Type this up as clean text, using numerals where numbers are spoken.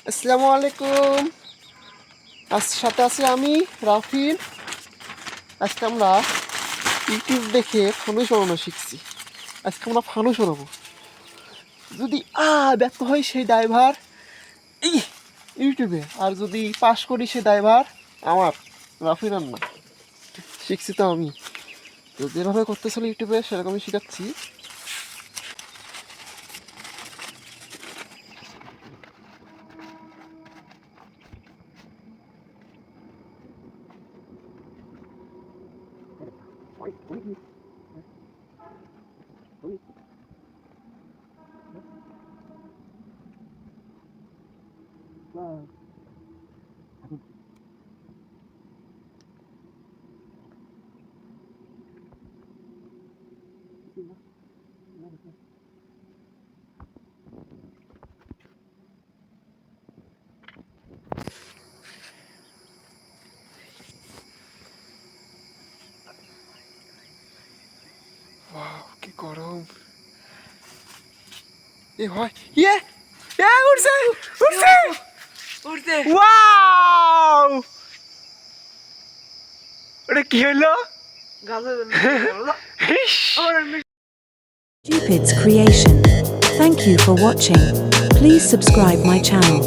আসসালামু আলাইকুম। আজ সাথে আছি আমি রাফিন। আজকে আমরা ইউটিউব দেখে ফানুস বানানো শিখছি। আজকে আমরা ফানুস বানাবো। যদি ব্যর্থ হয় সেই ড্রাইভার ইউটিউবে, আর যদি পাস করি সে ড্রাইভার আমার, রাফিন আর না। শিখছি তো আমি, তো যেভাবে করতেছিল ইউটিউবে সেরকমই শেখাচ্ছি। কি গরম এ হয়। উঠছে উঠছে উঠতে ওয়াও, ওটা কি হইলো? Stupid's creation. Thank you for watching. Please subscribe my channel.